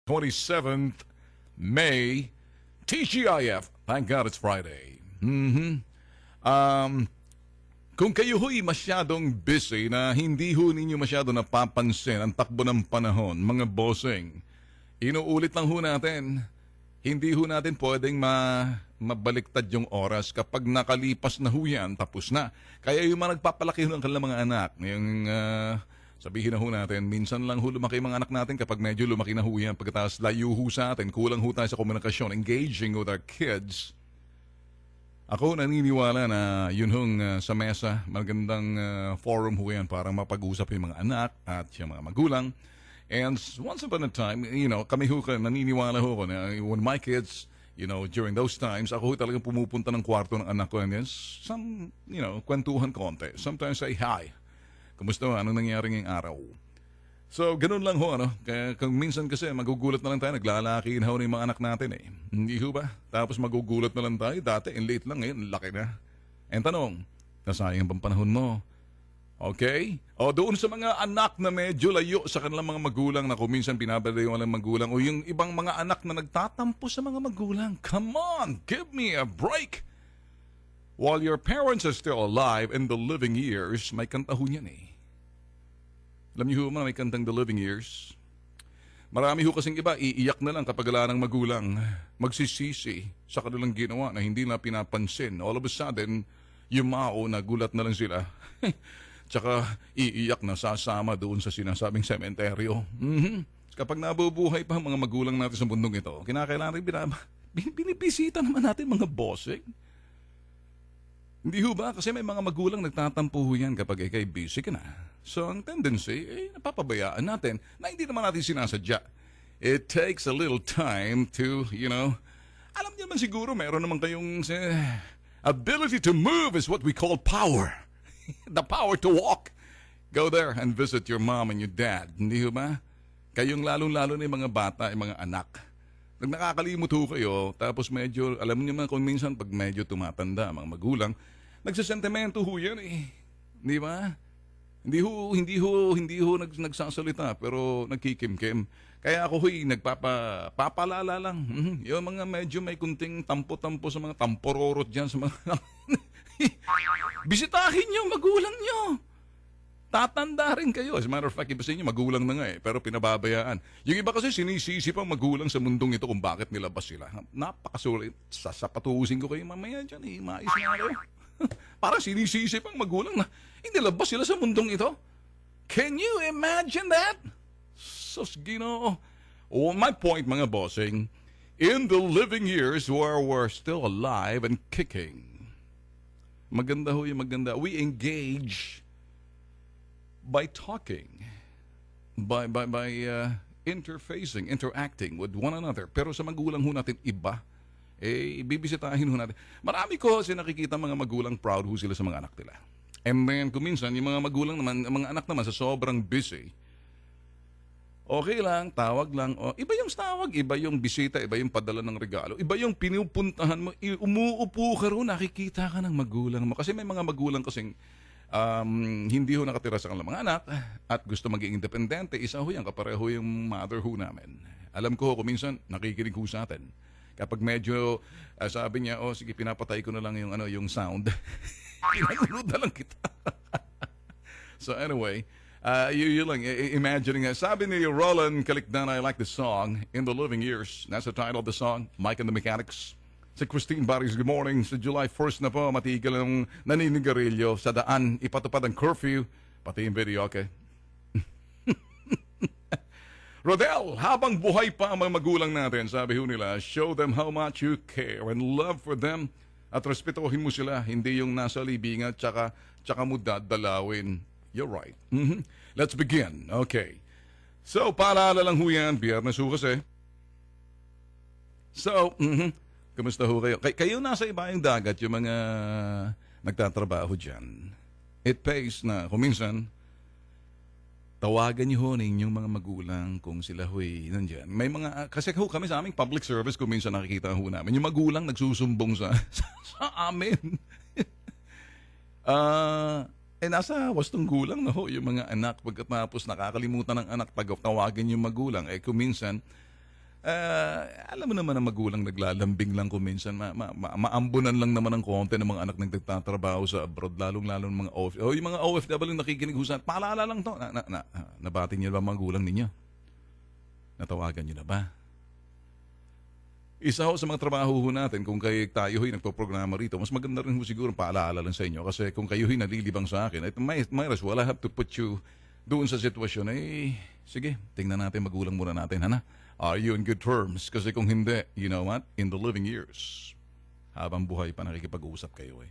27th May, TGIF. Thank God it's Friday. Um, kung kayo ho'y masyadong busy na hindi ho ninyo masyado napapansin ang takbo ng panahon, mga bossing, inuulit lang ho natin, hindi ho natin pwedeng mabaliktad yung oras kapag nakalipas na ho yan, tapos na. Kaya yung mga nagpapalaki ho ng kanilang mga anak, yung sabihin na ho natin, minsan lang ho lumaki yung mga anak natin kapag medyo lumaki na ho yan, pagkatapos layo ho sa atin, kulang ho tayo sa komunikasyon, engaging with our kids. Ako naniniwala na yun hong sa mesa, magandang forum ho yan para mapag-usap yung mga anak at yung mga magulang. And once upon a time, kami ho naniniwala ho ko na when my kids, during those times, ako ho talagang pumupunta ng kwarto ng anak ko and then some, kwentuhan konti. Sometimes say hi. Kumusta ho? Anong nangyari ngayong araw? So, ganun lang ho, Kaya kung minsan kasi magugulat na lang tayo, naglalakiin ho na yung mga anak natin eh. Hindi ho ba? Tapos magugulat na lang tayo. Dati, late lang ngayon, laki na. And tanong, nasayang bang panahon mo? Okay? O doon sa mga anak na medyo layo sa kanilang mga magulang na kung minsan pinabalayo ng magulang o yung ibang mga anak na nagtatampo sa mga magulang. Come on, give me a break! While your parents are still alive in the living years, may kanta ho niyan eh. Alam niyo ho man, may kantang The Living Years. Marami ho kasing iba, iiyak na lang kapag wala ng magulang. Magsisisi sa kanilang ginawa na hindi na pinapansin. All of a sudden, yumao na gulat na lang sila. Tsaka iiyak na sasama doon sa sinasabing sementeryo. Kapag nabubuhay pa ang mga magulang natin sa mundong ito, kinakailangan rin binibisita naman natin mga bossing. Hindi ho ba? Kasi may mga magulang nagtatampo ho yan kapag ikay busy ka na. So ang tendency, napapabayaan natin na hindi naman natin sinasadya. It takes a little time to, alam niyo man siguro, meron naman kayong ability to move is what we call power. The power to walk. Go there and visit your mom and your dad. Hindi ho ba? Kayong lalong-lalo na yung mga bata, yung mga anak. Nakakalimot ho kayo, tapos medyo, alam niyo man kung minsan pag medyo tumatanda, mga magulang, nagsasentimento ho yan eh. Di ba? Hindi ho nagsasalita, pero nagkikimkim. Kaya ako ho'y nagpapalala lang. Yung mga medyo may kunting tampo-tampo sa mga tampororot dyan sa mga... Bisitahin niyo magulang niyo. Tatanda rin kayo. As a matter of fact, iba sa inyo, magulang na nga eh, pero pinababayaan. Yung iba kasi sinisisi pang magulang sa mundong ito kung bakit nilabas sila. Napakasulit. Sasapatusin ko kayo mamaya dyan eh. Mais na kayo. Parang sinisisi pang magulang na inilabas sila sa mundong ito. Can you imagine that? Sus, Ginoo. Oh, my point, mga bossing, in the living years where we're still alive and kicking, maganda ho yung maganda. We engage by talking, by interfacing, interacting with one another. Pero sa magulang ho natin iba, bibisitahin ho natin. Marami ko kasi nakikita mga magulang proud ho sila sa mga anak nila. And then, kung minsan, yung mga magulang naman, mga anak naman sa sobrang busy, okay lang, tawag lang. Iba yung tawag, iba yung bisita, iba yung padala ng regalo, iba yung pinupuntahan mo, umuupo ka ro, nakikita ka ng magulang mo. Kasi may mga magulang kasing hindi ho nakatira sa kanilang mga anak at gusto maging independente, isa ho yan, kapareho yung mother ho namin. Alam ko kung minsan nakikinig ho sa atin. Kapag medyo sabi niya, sige pinapatay ko na lang yung sound. Pinanood na lang kita. So anyway, yun lang, imagining, sabi ni Roland Calicdan, I like the song, In the Living Years. That's the title of the song, Mike and the Mechanics. Si Christine Barris, good morning. Sa July 1st na po, matigil ang naninigarilyo sa daan, ipatupad ang curfew, pati yung video, okay? Rodel, habang buhay pa ang mga magulang natin, sabi ho nila, show them how much you care and love for them at respetuhin mo sila, hindi yung nasa libingan tsaka mo dadalawin. You're right. Let's begin. Okay. So, paalala lang ho yan, biyernes ho kasi. So, kamusta ho kayo? Kayo nasa ibayang dagat, yung mga nagtatrabaho dyan. It pays na, kung minsan, tawagan niyo ho ninyong mga magulang kung sila ho'y nandyan. May mga, kasi ho kami sa aming public service, kung minsan nakikita ho namin, yung magulang nagsusumbong sa amin. Nasa wastong gulang na ho yung mga anak pagkatapos nakakalimutan ng anak tawagin yung magulang. Kung minsan, Alam mo naman ang magulang naglalambing lang kung minsan. Maambunan lang naman ang konti ng mga anak na nagtatrabaho sa abroad, lalong-lalo ng mga yung mga OFW nakikinig husan. Paalala lang to. Nabati niyo ba ang magulang ninyo? Natawagan niyo na ba? Isa ho sa mga trabaho ho natin, kung tayo ho'y nagpo-programa rito, mas maganda rin ho siguro paalala lang sa inyo. Kasi kung kayo ho'y nalilibang sa akin, might as well I have to put you doon sa sitwasyon. Sige, tingnan natin, magulang muna natin, hana? Are you in good terms? Kasi kung hindi, you know what? In the living years, habang buhay pa nakikipag-uusap kayo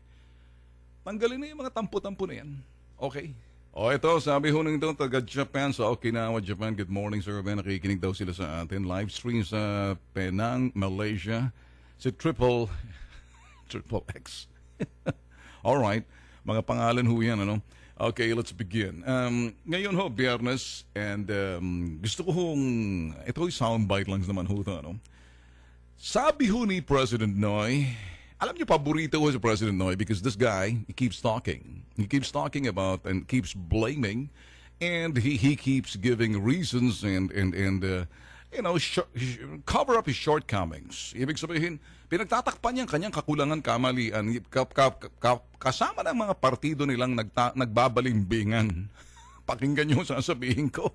tanggalin na yung mga tampo-tampo na yan. Okay? Ito, sabi ho nung ito, taga Japan, sa Okinawa, Japan. Good morning, sir. Nakikinig daw sila sa atin. Live stream sa Penang, Malaysia. Si Triple X. Alright. Mga pangalan ho yan, ano? Okay, let's begin. Ngayon ho, Biyernes, and gusto ko hong, ito yung soundbite lang naman ho ito, ano? Sabi ho ni President Noy, alam niyo, paborito ko si President Noy because this guy, he keeps talking. He keeps talking about and keeps blaming, and he keeps giving reasons and cover up his shortcomings. Ibig sabihin, pinagtatakpan niya ang kanyang kakulangan, kamalian, kasama ng mga partido nilang nagbabalimbingan. Pakinggan niyo sasabihin ko.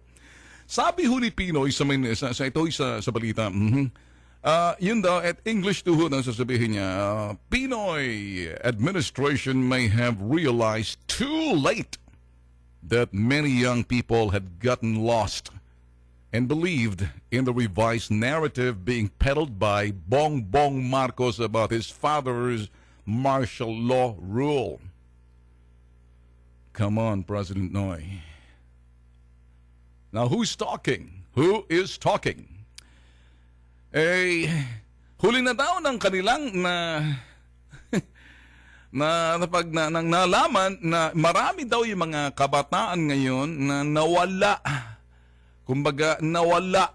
Sabi ho ni Pinoy sa balita, yun daw, at English to ho, sasabihin niya, Pinoy administration may have realized too late that many young people had gotten lost and believed in the revised narrative being peddled by Bongbong Marcos about his father's martial law rule. Come on, President Noy. Now, who's talking? Who is talking? Huli na daw ng kanilang nalaman na marami daw yung mga kabataan ngayon na nawala. Kumbaga, nawala.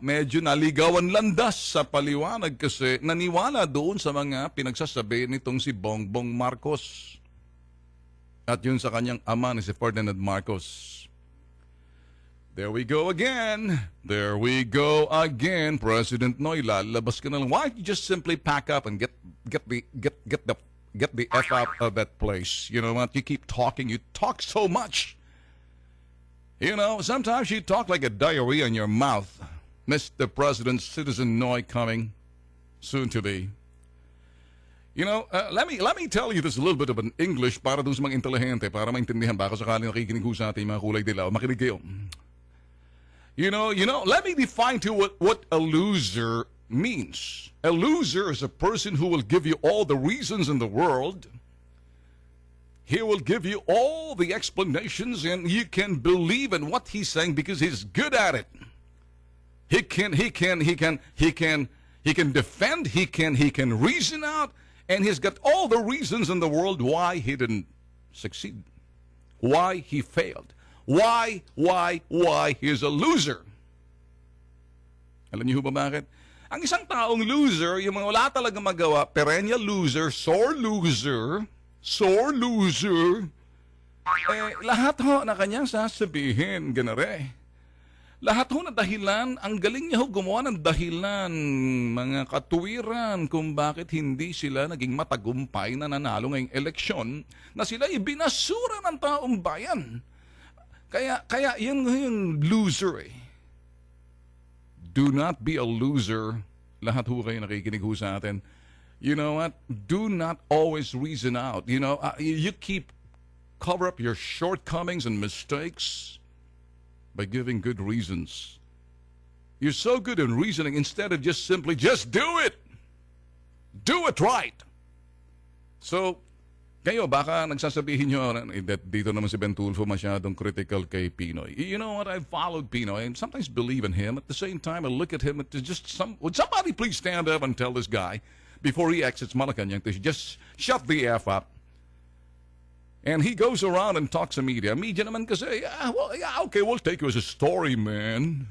Medyo naligawan landas sa paliwanag kasi naniwala doon sa mga pinagsasabi nitong si Bongbong Marcos. At yun sa kanyang ama ni si Ferdinand Marcos. There we go again. There we go again, President Noy. Lalabas ka na lang. Why don't you just simply pack up and get the F out of that place? You know what? You keep talking. You talk so much. You know, sometimes you talk like a diarrhea in your mouth. Mr. President, Citizen Noy coming soon to be. You know, let me tell you this a little bit of an English para doon sa mga intelihente, para maintindihan baka sakaling nakikinig ho sa ating mga kulay dilaw. Makinig kayo. You know, let me define to you what a loser means. A loser is a person who will give you all the reasons in the world. He will give you all the explanations and you can believe in what he's saying because he's good at it. He can defend, he can reason out, and he's got all the reasons in the world why he didn't succeed. Why he failed. Why he's a loser. Alam niyo ba bakit? Ang isang taong loser, yung mga wala talaga magawa, perennial loser, sore loser, lahat ho na kanyang sasabihin, ganare. Lahat ho na dahilan, ang galing niya ho gumawa ng dahilan, mga katuwiran kung bakit hindi sila naging matagumpay na nanalo ngayong eleksyon na sila ibinasura ng taong bayan. Kaya yung loser Do not be a loser. Lahat ho kayo nakikinig ho sa atin. You know what? Do not always reason out. You know, you cover up your shortcomings and mistakes by giving good reasons. You're so good in reasoning instead of just simply, just do it. Do it right. So, kayo, baka nagsasabihin nyo that dito naman si Ben Tulfo masyadong critical kay Pinoy. You know what? I've followed Pinoy and sometimes believe in him. At the same time, I look at him and would somebody please stand up and tell this guy before he exits Malacanang to just shut the F up. And he goes around and talks to media. Media naman kasi, okay, we'll take you as a story, man.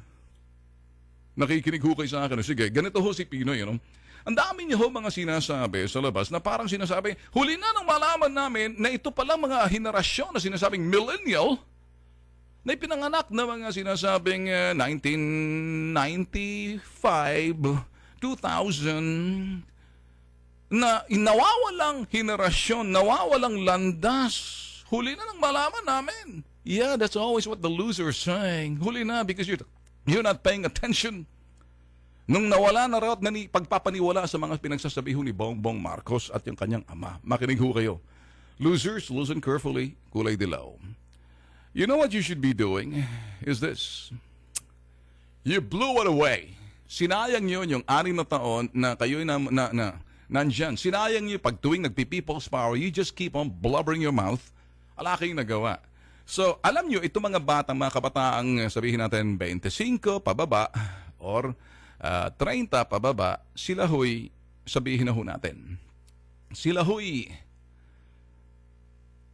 Nakikinig ho kayo sa akin. Sige, ganito ho si Pinoy, you know. Ang dami niyo ho mga sinasabi sa labas na parang sinasabi, huli na nang malaman namin na ito palang mga henerasyon na sinasabing millennial na ipinanganak na mga sinasabing 1995, 2000, na nawawalang henerasyon, nawawalang landas. Huli na nang malaman namin. Yeah, that's always what the losers saying. Huli na because you're not paying attention. Nung nawala na raw at pagpapaniwala sa mga pinagsasabi ni Bongbong Marcos at yung kanyang ama. Makinig ho kayo. Losers, listen carefully, kulay dilaw. You know what you should be doing is this. You blew it away. Sinayang nyo yung 6 na taon na kayo'y nandyan. Sinayang nyo pag tuwing nagpi-people's power, you just keep on blubbering your mouth. Ala kayong nagawa. So, alam nyo, itong mga batang, mga kabataang sabihin natin 25 pababa or 30 pababa, sila ho'y, sabihin na ho natin, sila ho'y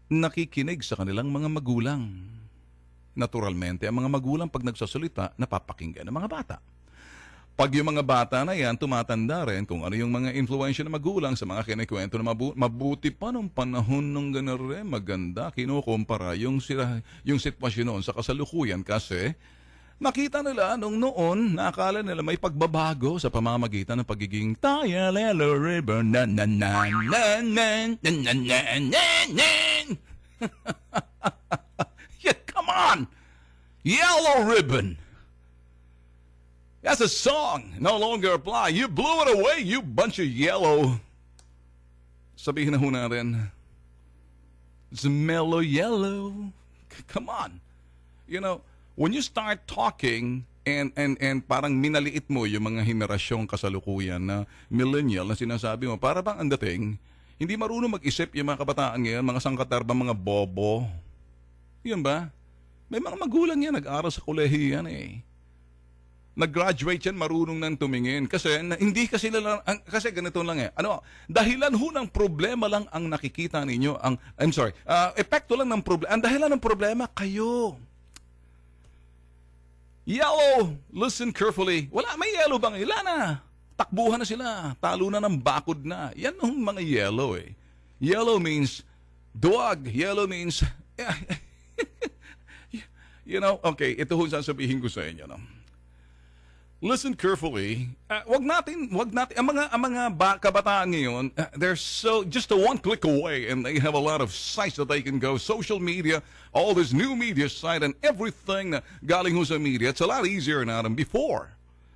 nakikinig sa kanilang mga magulang. Naturalmente, ang mga magulang pag nagsasalita, napapakinggan ng mga bata. Pag yung mga bata na yan, tumatanda rin kung ano yung mga influensya ng magulang sa mga kinikwento na mabuti pa nung panahon nung gano'n rin, maganda, kinukumpara yung sitwasyon noon sa kasalukuyan kasi nakita nila nung noon, nakakala nila may pagbabago sa pamamagitan ng pagiging Yellow Ribbon, yeah, come on! Yellow Ribbon! That's a song. No longer apply. You blew it away, you bunch of yellow. Sabihin na ho natin, it's mellow yellow. Come on. You know, when you start talking and parang minaliit mo yung mga henerasyong kasalukuyan na millennial na sinasabi mo, para bang ang dating, hindi marunong mag-isip yung mga kabataan ngayon, mga sangkatarbang mga bobo. Yun ba? May mga magulang yan, nag-aral sa kolehiyo yan eh. Nag-graduate yan, marunong nang tumingin. Kasi hindi kasi kasi ganito lang eh. Dahilan ho ng problema lang ang nakikita ninyo. Epekto lang ng problema. Ang dahilan ng problema, kayo. Yellow, listen carefully. May yellow bang? Wala na. Takbuhan na sila. Talo na ng bakod na. Yan ang mga yellow eh. Yellow means duwag. Yellow means, okay, ito ho sasabihin ko sa inyo. No? Listen carefully. Wag natin ang mga kabataan ngayon, they're so just a one click away and they have a lot of sites that they can go. Social media, all this new media site and everything na galing ho sa media, it's a lot easier now than before.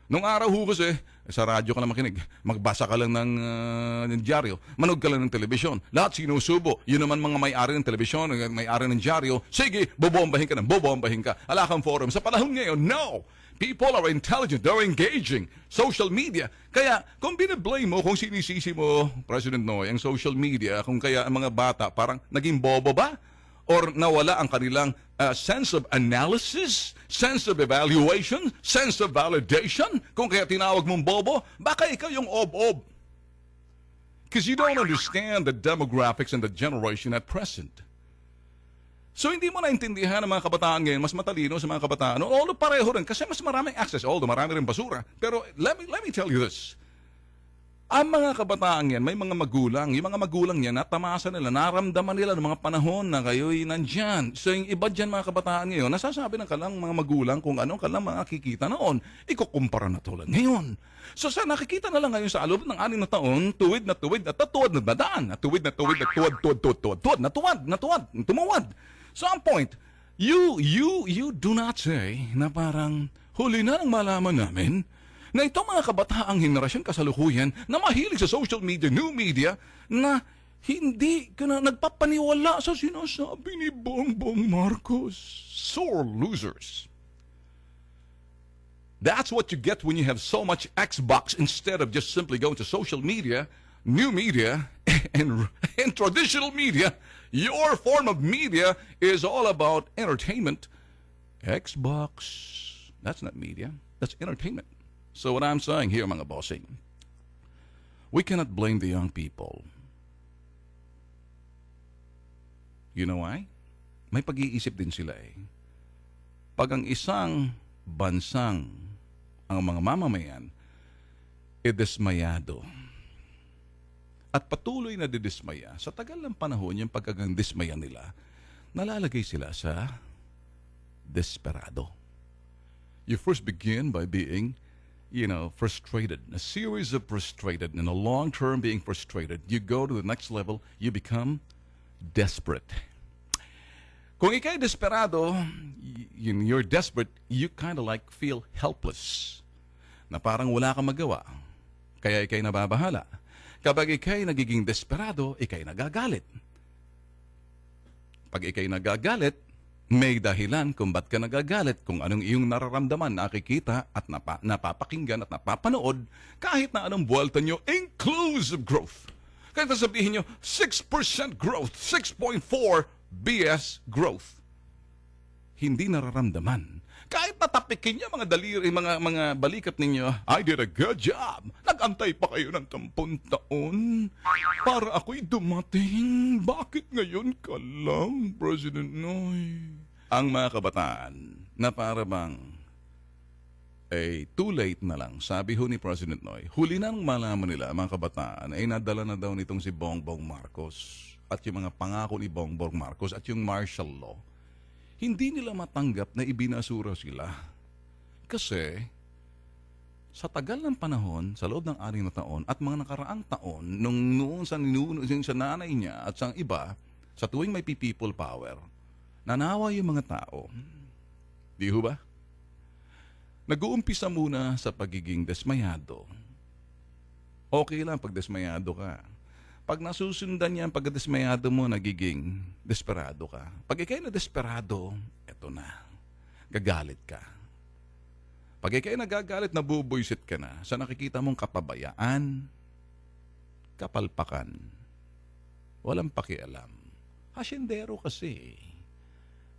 Nung araw ho kasi, sa radyo ka lang makinig, magbasa ka lang ng dyaryo, manood ka lang ng telebisyon, lahat sinusubo. Yun naman mga may-ari ng telebisyon, may-ari ng dyaryo, sige, bobombahin ka. Ala kang forum. Sa panahon ngayon, no! People are intelligent, they're engaging. Social media. Kaya, kung binablame mo, kung sinisisi mo, President Noy, ang social media, kung kaya ang mga bata parang naging bobo ba? Or nawala ang kanilang sense of analysis, sense of evaluation, sense of validation? Kung kaya tinawag mong bobo, baka ikaw yung ob-ob. Because you don't understand the demographics and the generation at present. So hindi mo naintindihan ng mga kabataan ngayon, mas matalino sa mga kabataan. Although pareho rin, kasi mas maraming access. Although marami rin basura. Pero let me tell you this. Ang mga kabataan yan, may mga magulang. Yung mga magulang yan, natamasa nila, naramdaman nila ng mga panahon na kayo'y nandyan. So yung iba dyan mga kabataan ngayon, nasasabi ng kalang mga magulang kung ano kalang mga kikita noon. Ikukumpara na tulad ngayon. So sa nakikita na lang ngayon sa loob ng 6 na taon, tuwid na tatuwad na dadaan. Tuwid na tuwid, tumawad. So ang point, you do not say na parang huli na nang malaman namin na itong mga kabataang henerasyon kasalukuyan na mahilig sa social media, new media, na hindi ka na nagpapaniwala sa sinasabi ni Bongbong Marcos. Sore losers. That's what you get when you have so much Xbox instead of just simply going to social media, new media, and traditional media. Your form of media is all about entertainment. Xbox, that's not media, that's entertainment. So what I'm saying here, mga bossing, we cannot blame the young people. You know why? May pag-iisip din sila eh. Pag ang isang bansang, ang mga mamamayan, dismayado, at patuloy na didismaya, sa tagal ng panahon yung pagkagang dismaya nila, nalalagay sila sa desperado. You first begin by being, frustrated. A series of frustrated. In the long term, being frustrated. You go to the next level, you become desperate. Kung ikay desperado, you're desperate, you kind of like feel helpless. Na parang wala kang magawa. Kaya ikay nababahala. Kapag ikay nagiging desperado, ikay nagagalit. Pag ikay nagagalit, may dahilan kung ba't ka nagagalit, kung anong iyong nararamdaman, nakikita at napapakinggan at napapanood, kahit na anong buwalta nyo, inclusive growth. Kahit na sabihin nyo, 6% growth, 6.4 BS growth. Hindi nararamdaman. Kahit natapikin niya mga daliri, mga balikat ninyo, I did a good job. Nag-antay pa kayo ng 10 taon para ako'y dumating. Bakit ngayon ka lang, President Noy? Ang mga kabataan na para bang too late na lang, sabi ho ni President Noy, huli nang malaman nila, mga kabataan, ay nadala na daw nitong si Bongbong Marcos at yung mga pangako ni Bongbong Marcos at yung martial law. Hindi nila matanggap na ibinasura sila. Kasi, sa tagal ng panahon, sa loob ng 6 na taon, at mga nakaraang taon, noon sa nanay niya at sa iba, sa tuwing may people power, nanawa yung mga tao. Di ho ba? Nag-uumpisa muna sa pagiging desmayado. Okay lang pag desmayado ka. Pag nasusundan niya ang pagdesmayado mo, nagiging desperado ka. Pag ikay na desperado, eto na. Gagalit ka. Pag ikay nagagalit, nabubuisit ka na sa nakikita mong kapabayaan, kapalpakan, walang pakialam. Hasyendero kasi.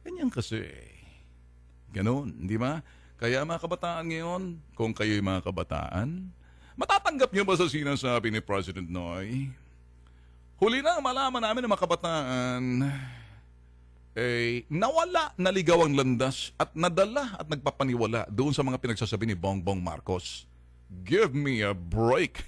Ganyan kasi. Ganon, di ba? Kaya mga kabataan ngayon, kung kayo'y mga kabataan, matatanggap niyo ba sa sinasabi ni President Noy? Huli na malaman namin ng mga kabataan, nawala, naligaw ang landas at nadala at nagpapaniwala doon sa mga pinagsasabi ni Bongbong Marcos. Give me a break.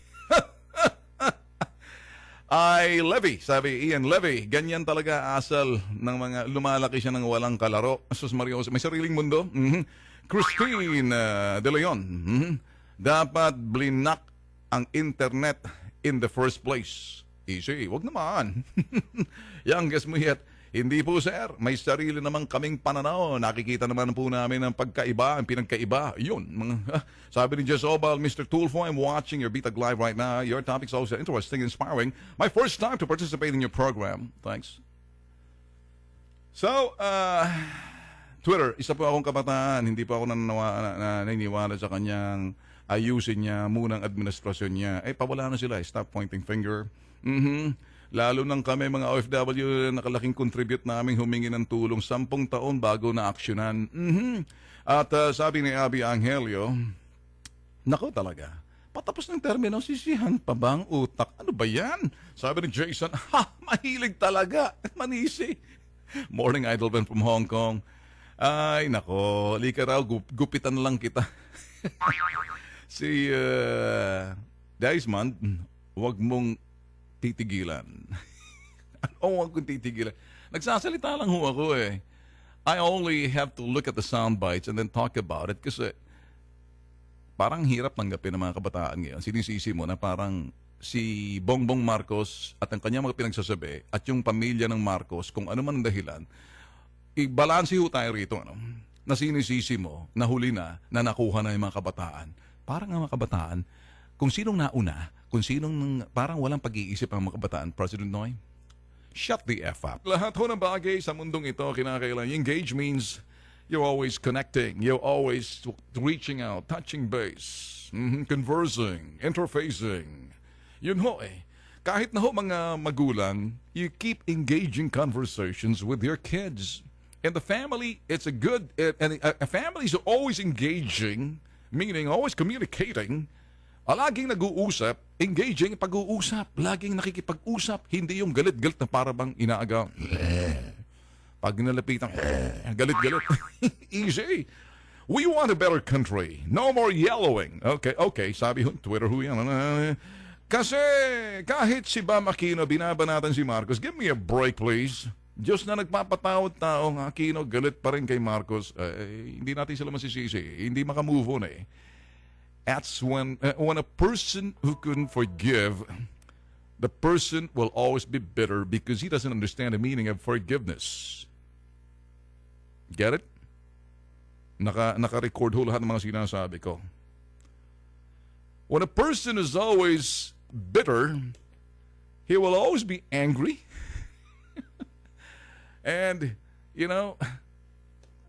Levy, sabi Ian Levy, ganyan talaga asal ng mga lumalaki siya ng walang kalaro. Asus Mario, may sariling mundo. Christine De Leon, dapat blinak ang internet in the first place. Easy, wag naman. Youngest mo yet. Hindi po sir, may sarili naman kaming pananaw. Nakikita naman po namin ang pagkaiba, ang pinagkaiba. Yun, sabi ni Jess Obal, Mr. Tulfo, I'm watching your BTAG Live right now. Your topic's also interesting, inspiring. My first time to participate in your program. Thanks. So, Twitter, isa po akong kabataan. Hindi po ako naniniwala sa kanyang ayusin niya munang administrasyon niya. Pawala na sila. Stop pointing finger. Lalo nang kami mga OFW na nakalaking contribute namin humingi ng tulong 10 taon bago na aksyonan. At sabi ni Abby Angelio, nako talaga, patapos ng termino, sisihan pa bang utak? Ano ba yan? Sabi ni Jason, mahilig talaga. Manisi. Morning Idol Ben from Hong Kong. Ay, nako, lika raw, gupitan lang kita. Si Desmond, wag mong titigilan. Wag kong titigilan. Nagsasalita lang ho ako eh. I only have to look at the sound bites and then talk about it kasi parang hirap tanggapin ng mga kabataan ngayon. Sinisisi mo na parang si Bongbong Marcos at ang kanyang mga pinagsasabi at yung pamilya ng Marcos, kung ano man ang dahilan, i-balanse ho tayo rito, na sinisisi mo, na huli na nakuha na yung mga kabataan. Parang ang mga kabataan, kung sinong nauna, kung sinong parang walang pag-iisip ang mga kabataan, President Noy, shut the F up. Lahat ho ng bagay sa mundong ito, kinakailangan. Engage means you're always connecting, you're always reaching out, touching base, conversing, interfacing. Yun ho eh. Kahit na ho mga magulang, you keep engaging conversations with your kids. In the family, it's a good, and a family is always engaging, meaning always communicating, laging nag-uusap, engaging, pag-uusap, laging nakikipag-usap, hindi yung galit-galit na parabang inaagaw. Pag nalapitan, galit-galit. Easy. We want a better country. No more yellowing. Okay, sabi ho, Twitter ho yan. Kasi kahit si Bam Aquino, binabanatan si Marcos, give me a break please. Diyos na nagpapatawad tao, ang Aquino galit pa rin kay Marcos, hindi natin sila masisisi. Hindi makamove on eh. That's when a person who couldn't forgive, the person will always be bitter because he doesn't understand the meaning of forgiveness. Get it? Naka-record ho lahat ng mga sinasabi ko. When a person is always bitter, he will always be angry. And, you know,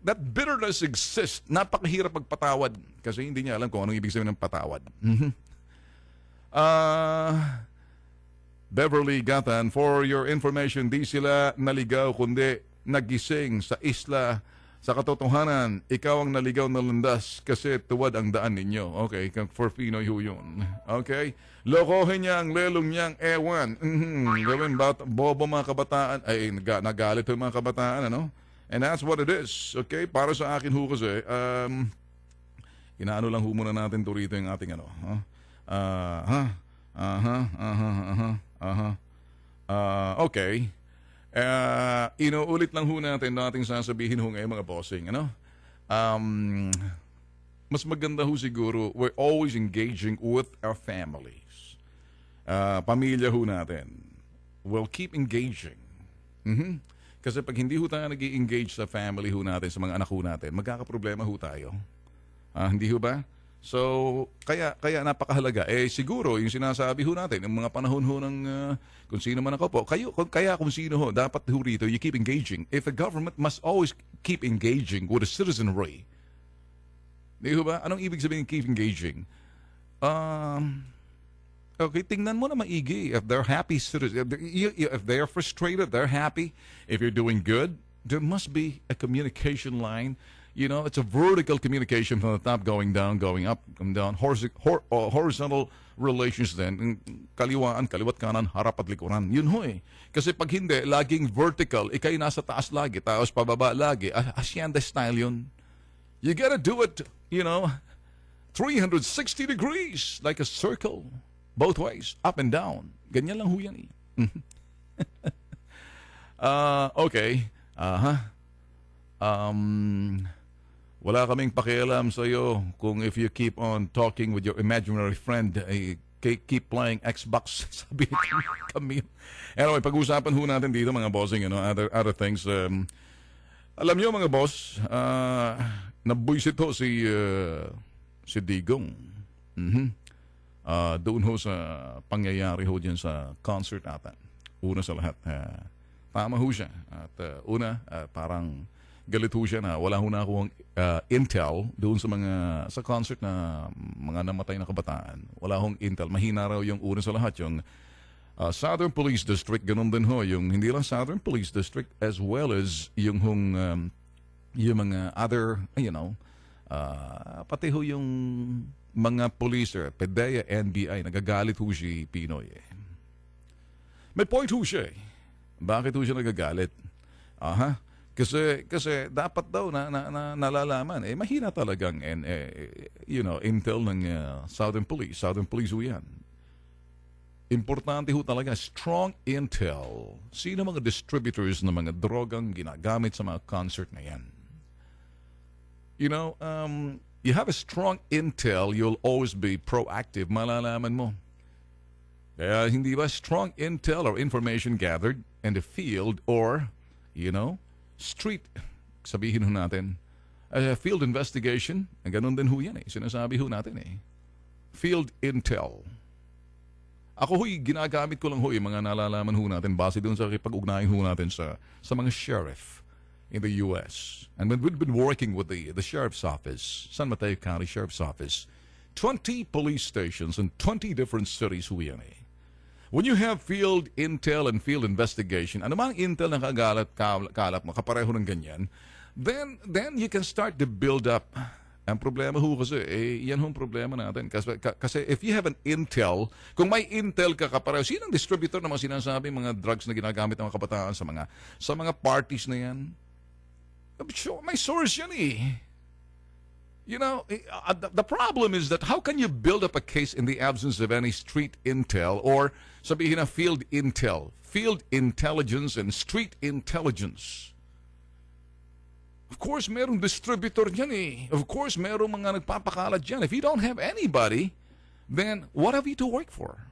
that bitterness exists. Napakahirap magpatawad kasi hindi niya alam kung anong ibig sabihin ng patawad. Beverly Gatan, for your information, di sila naligaw kundi nagising sa isla. Sa katotohanan, ikaw ang naligaw na landas kasi tuwad ang daan ninyo. Okay, for Pinoy ho yun. Okay? Lokohin niya ang lelong niyang ewan. Gawin bobo mga kabataan. Ay, nagalit yung mga kabataan, ano? And that's what it is. Okay? Para sa akin ho kasi, inaano lang ho muna natin to rito yung ating ano. Okay. Inuulit lang ho natin sasabihin ho ngayon mga bossing, ano? Mas maganda ho siguro, we're always engaging with our families. Pamilya ho natin. We'll keep engaging. Kasi pag hindi ho tayo nag-i-engage sa family ho natin, sa mga anak ho natin, magkakaproblema ho tayo. Hindi ho ba? So, kaya napakahalaga. Siguro, yung sinasabi ho natin, yung mga panahon ho ng kung sino man ako po, kaya kung sino ho, dapat ho rito, you keep engaging. If the government must always keep engaging with the citizenry, di ho ba? Anong ibig sabihin keep engaging? Okay, tingnan mo na maigi. If they're happy citizens, if they're frustrated, they're happy. If you're doing good, there must be a communication line. You know, it's a vertical communication from the top going down, going up, come down. Horizontal relations then. Kaliwat kanan, harap at likuran. Yun ho eh. Kasi pag hindi, laging vertical, ikay nasa taas lagi, taos pababa lagi. Hacienda style yun. You gotta do it, 360 degrees, like a circle. Both ways, up and down. Ganyan lang ho yan eh. Okay. Wala kaming pakialam sa iyo kung if you keep on talking with your imaginary friend, keep playing Xbox, sabi kami. Anyway, pag-usapan ho natin dito mga bossing, other things. Alam niyo mga boss, nabuisit ho si Digong. Doon ho sa pangyayari ho dyan sa concert ata. Una sa lahat, tama ho siya. At parang galit ho siya na wala ho na akong intel doon sa concert na mga namatay na kabataan. Wala hong intel. Mahina raw yung una sa lahat, yung Southern Police District, ganun din ho. Yung hindi lang Southern Police District as well as yung mga other, pati ho yung mga police, PDEA, NBI, nagagalit ho si Pinoy eh. May point ho siya eh. Bakit ho siya nagagalit? Kasi dapat daw na nalalaman. Mahina talagang intel ng Southern Police. Southern Police ho yan. Importante ho talaga, strong intel. Sino mga distributors ng mga drogang ginagamit sa mga concert na yan? You have a strong intel, you'll always be proactive. Malalaman mo. Kaya hindi ba strong intel or information gathered in the field or, street, sabihin ho natin, field investigation, ganun din ho yan eh. Sinasabi ho natin eh. Field intel. Ako ho'y ginagamit ko lang ho yung mga nalalaman ho natin base doon sa kipag-ugnayan ho natin sa mga sheriff in the U.S. And when we've been working with the sheriff's office, San Mateo County Sheriff's Office, 20 police stations in 20 different cities ho yan eh. When you have field intel and field investigation, ano man intel na kalat mo, kapareho ng ganyan, then you can start to build up. Ang problema ho kasi, yan ho ang problema natin. Kasi if you have an intel, kung may intel ka kapareho, sinong distributor na mga sinasabi mga drugs na ginagamit ng mga kabataan sa mga parties na yan? May source yan eh. You know, the problem is that how can you build up a case in the absence of any street intel or sabihin na field intel, field intelligence and street intelligence? Of course, merong distributor dyan eh. Of course, merong mga nagpapakalat dyan. If you don't have anybody, then what have you to work for?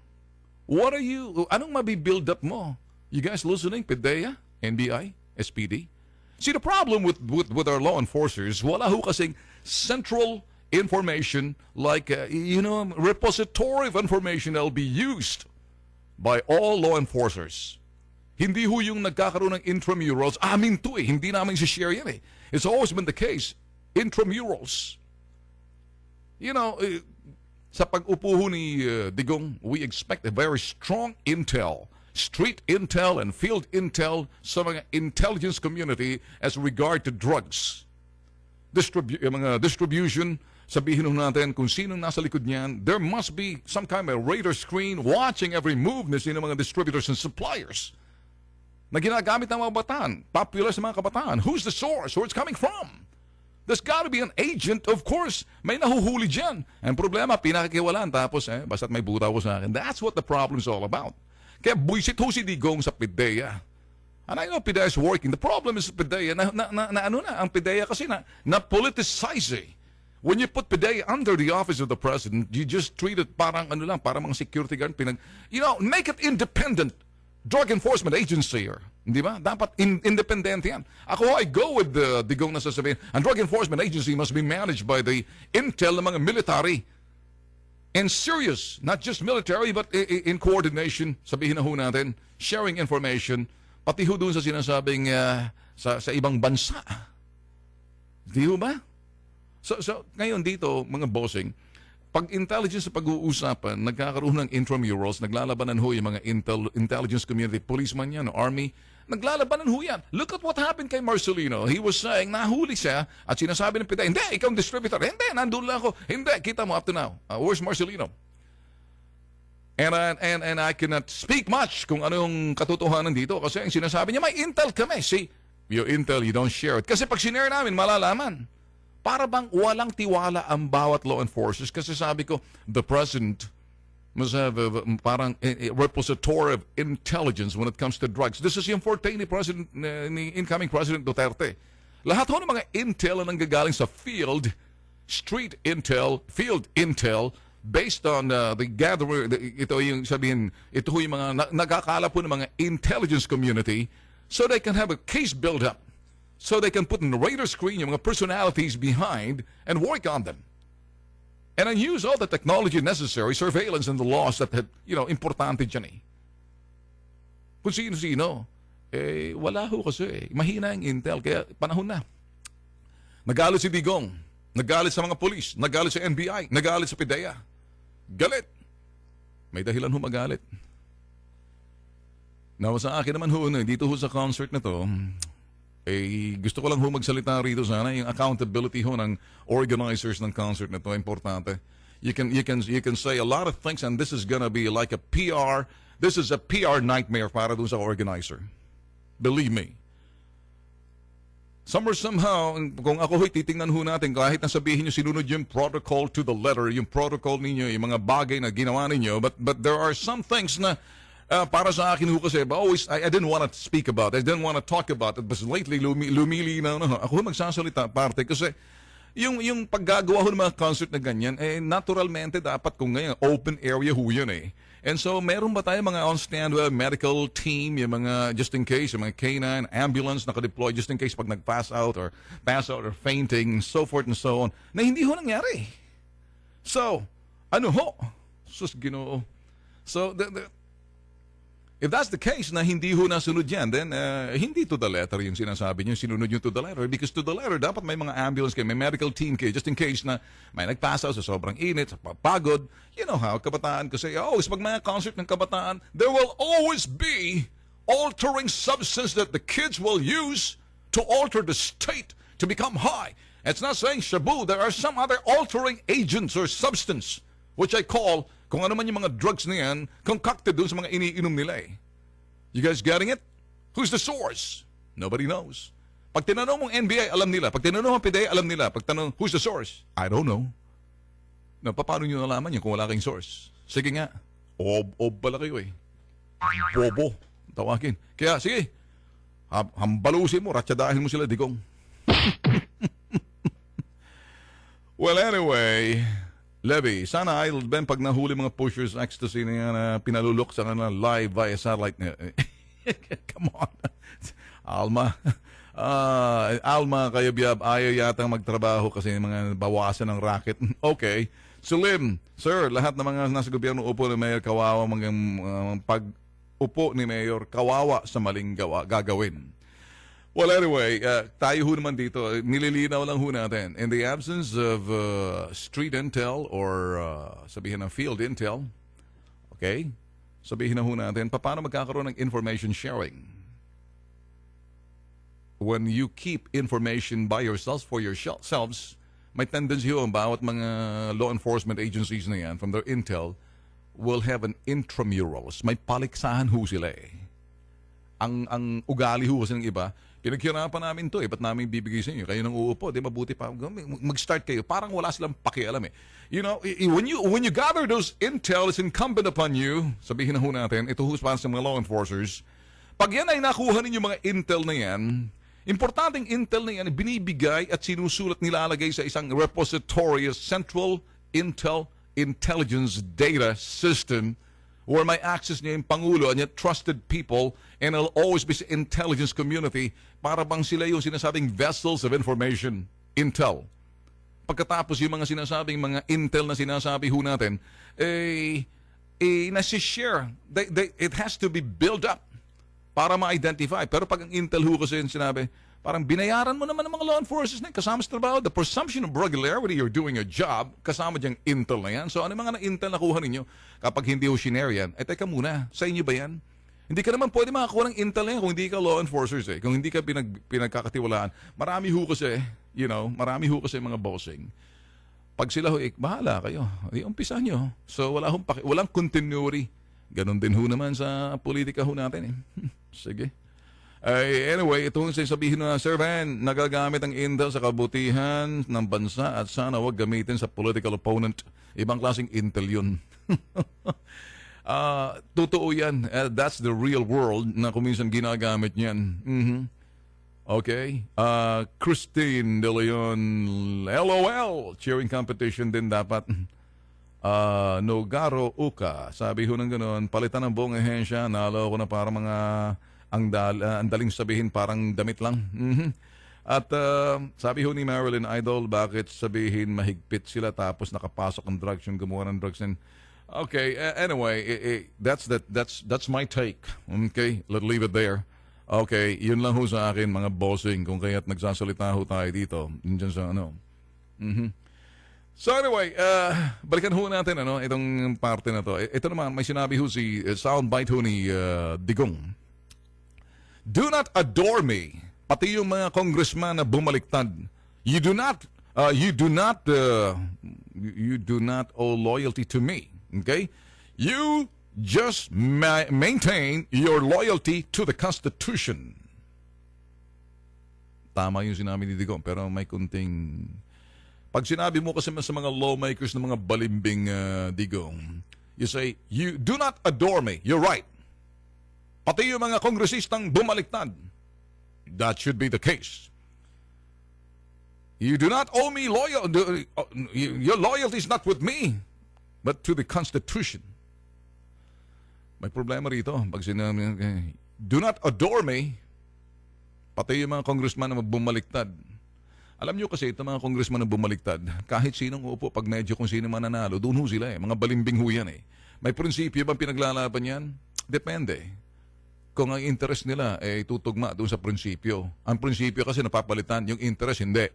What are you, anong mabibuild up mo? You guys listening? PDEA, NBI, SPD? See, the problem with our law enforcers, wala ho kasing central information like, repository of information that will be used by all law enforcers. Hindi ho yung nagkakaroon ng intramurals. Amin to eh. Hindi namin si-share yan eh. It's always been the case. Intramurals. You know, sa pag-upo ho ni Digong, we expect a very strong intel. Street intel and field intel sa mga intelligence community as regard to drugs. Mga distribution, sabihin nun natin kung sino nasa likod niyan, there must be some kind of radar screen watching every move ng mga distributors and suppliers na ginagamit ng mga kabataan, popular sa mga kabataan. Who's the source? Where it's coming from? There's got to be an agent, of course. May nahuhuli dyan. Ang problema, pinakikiwalaan tapos basta't may buta ko sa akin. That's what the problem is all about. Kaya buisit ho si Digong sa PDEA. And I know PDEA is working. The problem is PDEA, ang PDEA kasi na-politicize eh. When you put PDEA under the office of the president, you just treat it parang parang mga security guard. Make it independent. Drug enforcement agency here. Di ba? Dapat independent yan. Ako, I go with the Digong na sasabihin, ang drug enforcement agency must be managed by the intel ng mga military. And serious, not just military, but in coordination, sabihin na ho natin, sharing information, pati ho doon sa sinasabing sa ibang bansa. Di ho ba? So, ngayon dito, mga bossing, pag intelligence sa pag-uusapan, nagkakaroon ng intramurals, naglalabanan ho yung mga intelligence community, policeman yan, army, naglalabanan ho yan. Look at what happened kay Marcelino. He was saying, nahuli siya, at sinasabi ng PDEA, hindi, ikaw ang distributor. Hindi, nandun lang ako. Hindi, kita mo up to now. Where's Marcelino? And I cannot speak much kung ano yung katotohanan dito kasi ang sinasabi niya, may intel kami. See, your intel, you don't share it. Kasi pag sinare namin, malalaman. Para bang walang tiwala ang bawat law enforcers kasi sabi ko, the president must have parang a repository of intelligence when it comes to drugs. This is yung forte ni incoming President Duterte. Lahat ho ng mga intel na nanggagaling sa field, street intel, field intel, based on the gathering, ito yung mga nagkakala po ng mga intelligence community so they can have a case build up. So they can put in the radar screen yung mga personalities behind and work on them. And then use all the technology necessary, surveillance and the laws that had, importante dyan eh. Kung sino-sino, wala ho kasi mahina yung intel, kaya panahon na. Nagalit si Digong, nagalit sa mga polis, nagalit sa NBI, nagalit sa PDEA. Galit. May dahilan ho magalit. Now sa akin naman ho, dito ho sa concert na to, gusto ko lang ho magsalita rito sana yung accountability ho ng organizers ng concert na to importante. You can say a lot of things and this is gonna be like a PR. This is a PR nightmare para dun sa organizer. Believe me. Somehow, kung ako ho'y titingnan ho natin, kahit na sabihin nyo sinunod yung protocol to the letter, yung protocol ninyo, yung mga bagay na ginawa ninyo, but there are some things na para sa akin ho kasi, I didn't want to speak about it. I didn't want to talk about it. But lately, lumili na ako magsasalita parte kasi yung paggagawa ho ng mga concert na ganyan, naturalmente dapat kung ngayon, open area ho yun eh. And so, meron ba tayo mga on-standby medical team, yung mga, just in case, yung mga canine, ambulance nakadeploy, just in case pag nag-pass out or fainting, so forth and so on, na hindi ho nangyari. So, ano ho? Sus, Ginoo. So, if that's the case na hindi ho nasunod yan, then hindi to the letter yung sinasabi nyo, sinunod nyo to the letter. Because to the letter, dapat may mga ambulance kayo, may medical team kayo, just in case na may nagpass out sa sobrang init, sa pagod. You know how, kabataan kasi, pag mga concert ng kabataan, there will always be altering substance that the kids will use to alter the state, to become high. It's not saying shabu, there are some other altering agents or substance, which I call, kung ano man yung mga drugs na yan, concocted doon sa mga iniinom nila eh. You guys getting it? Who's the source? Nobody knows. Pag tinanong mong NBI, alam nila. Pag tinanong mong PDEA, alam nila. Pag tanong, who's the source? I don't know. Na, paano nyo nalaman yun kung wala kayong source? Sige nga. Ob pala kayo eh. Bobo. Tawagin. Kaya, sige. Hambalusin mo, ratsadahin mo sila, digong. Well, anyway, Levy, sana idle Ben pag nahuli mga pushers ecstasy na yan na pinalulok sa kanila live via satellite. Come on. Alma. Alma, kayo biyab, ayaw yatang magtrabaho kasi mga bawasan ng racket. Okay. Sulim, sir, lahat ng mga nasa gobyerno upo ni Mayor kawawa pag-upo ni Mayor kawawa sa maling gagawin. Well, anyway, tayo ho naman dito, nililinaw lang ho natin. In the absence of street intel or sabihin ng field intel, okay, sabihin na ho natin, paano magkakaroon ng information sharing? When you keep information by yourselves for yourselves, may tendency ho ang bawat mga law enforcement agencies na yan from their intel will have an intramurals. May paliksahan ho sila eh. Ang ugali ho kasi ng iba, pinaghirapan namin to eh, ba't namin bibigay sa inyo? Kayo nang uupo, di mabuti pa, mag-start kayo. Parang wala silang pakialam eh. You know, when you gather those intel, it's incumbent upon you, sabihin na ho natin, ito ho para sa mga law enforcers, pag yan ay nakuha ninyo mga intel na yan, importanteng intel na yan, binibigay at sinusulat nilalagay sa isang repository, Central Intel Intelligence Data System, where may access niya yung Pangulo and yet trusted people and it'll always be sa intelligence community para bang sila yung sinasabing vessels of information, intel. Pagkatapos yung mga sinasabing mga intel na sinasabi ho natin, nasi-share. It has to be built up para ma-identify. Pero pag ang intel ho kasi yung sinabi, parang binayaran mo naman ng mga law enforcers na kasama sa trabaho. The presumption of regularity, you're doing a job, kasama diyang intel na yan. So ano yung mga intel na kuha ninyo kapag hindi ho shinare yan? Eh teka muna, sa inyo ba yan? Hindi ka naman pwede makakuha ng intel na yan kung hindi ka law enforcers eh. Kung hindi ka pinagkakatiwalaan. Marami ho kasi, marami ho kasi mga bossing. Pag sila ho, bahala kayo. Umpisa nyo. So walang continuity. Ganon din ho naman sa politika ho natin eh. Sige. Anyway, ito yung sabihin na, Sir Van, nagagamit ang intel sa kabutihan ng bansa at sana wag gamitin sa political opponent. Ibang klaseng intel yun. Totoo yan. That's the real world na kuminsan ginagamit niyan. Okay. Christine De Leon, LOL. Cheering competition din dapat. Nogaro Uka, sabi ho ng gano'n, palitan ng buong ehensya, nalo ko na para mga ang daling sabihin parang damit lang. At sabi ho ni Marilyn Idol, bakit sabihin mahigpit sila tapos nakapasok ang drugs, yung gumawa ng drugs. And, okay, anyway, that's my take. Okay, let's leave it there. Okay, yun lang ho sa akin mga bossing kung kaya't nagsasalita ho tayo dito. Diyan sa ano. So anyway, balikan ho natin itong parte na to. Ito naman, may sinabi ho si soundbite ho ni Digong. Do not adore me. Pati yung mga congressman na bumaliktad. You do not owe loyalty to me. Okay? You just maintain your loyalty to the Constitution. Tama yung sinabi ni Digong, pero may kunting... Pag sinabi mo kasi sa mga lawmakers ng mga balimbing Digong, you say, you do not adore me. You're right. Pati yung mga kongresistang bumaliktad. That should be the case. You do not owe me loyalty. Your loyalty is not with me, but to the Constitution. May problema rito. Pag sinabi, do not adore me. Pati yung mga congressman na bumaliktad. Alam nyo kasi itong mga congressman na bumaliktad, kahit sinong upo, pag medyo kung sino mananalo, doon ho sila eh. Mga balimbing ho yan eh. May prinsipyo bang pinaglalaban yan? Depende. Kung ang interest nila ay tutugma doon sa prinsipyo. Ang prinsipyo kasi napapalitan, yung interest hindi.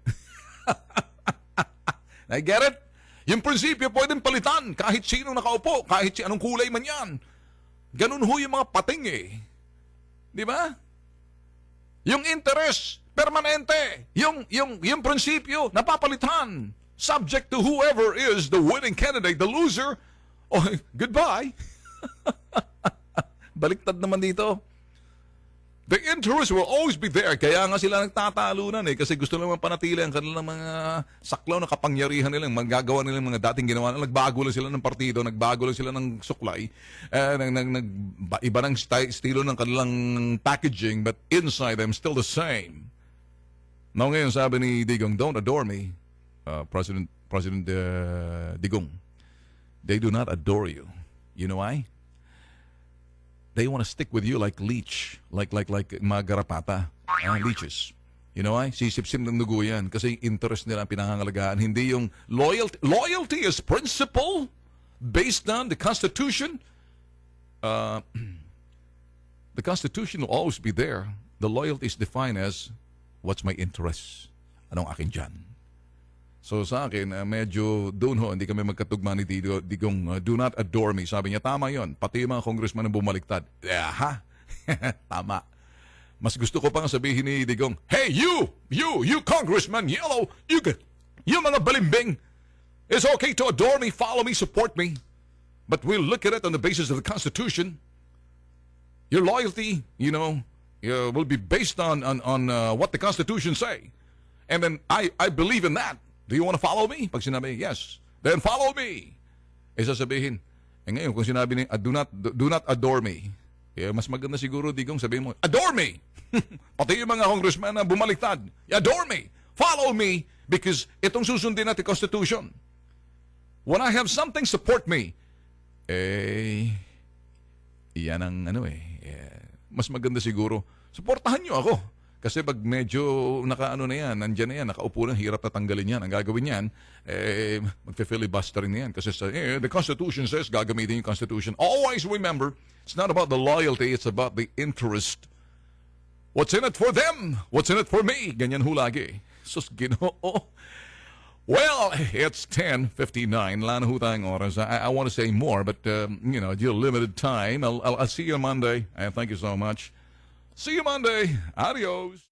I get it? Yung prinsipyo pwedeng palitan kahit sino nakaupo, kahit si anong kulay man yan. Ganun ho yung mga pating eh. Di ba? Yung interest, permanente. Yung prinsipyo, napapalitan. Subject to whoever is the winning candidate, the loser. Oh, goodbye. Baliktad naman dito. The interest will always be there. Kaya nga sila nagtatalunan eh. Kasi gusto naman panatili ang kanilang mga saklaw na kapangyarihan nila. Magagawa nila mga dating ginawa nila. Nagbago lang sila ng partido. Nagbago lang sila ng suklay. Iba ng estilo ng kanilang packaging. But inside them, still the same. Now ngayon sabi ni Digong, don't adore me. President Digong. They do not adore you. You know why? They want to stick with you like leech, like mga garapata, leeches. You know why? Sisip-sip ng dugo yan kasi interest nila ang pinangangalagaan. Hindi yung loyalty. Loyalty is principle based on the Constitution. The Constitution will always be there. The loyalty is defined as what's my interest. Anong akin dyan? So sa akin, medyo doon ho, hindi kami magkatugma ni Digong, do not adore me. Sabi niya, tama yon. Pati yung mga congressman na bumaliktad. Ha? Tama. Mas gusto ko pang sabihin ni Digong, hey, you congressman, yellow, you mga balimbing. It's okay to adore me, follow me, support me. But we'll look at it on the basis of the Constitution. Your loyalty, will be based on what the Constitution say. And then I believe in that. Do you want to follow me? Pag sinabi, yes. Then follow me. Sasabihin. Ngayon, kung sinabi ni, do not adore me. Mas maganda siguro, Digong, sabihin mo, adore me! Pati yung mga congressman na bumaliktad, adore me! Follow me! Because itong susundin natin Constitution. When I have something, support me. Iyan ang mas maganda siguro. Supportahan nyo ako. Kasi pag medyo nakaano na yan, nandyan na yan, nakaupo na, hirap na tanggalin yan. Ang gagawin yan, magfe-filibuster na yan. Kasi the Constitution says, gagamitin yung Constitution. Always remember, it's not about the loyalty, it's about the interest. What's in it for them? What's in it for me? Ganyan ho lagi. Sus, Ginoo. Well, it's 10:59. Wala na ho tayong oras. I want to say more, but, due limited time. I'll see you on Monday. Thank you so much. See you Monday. Adios.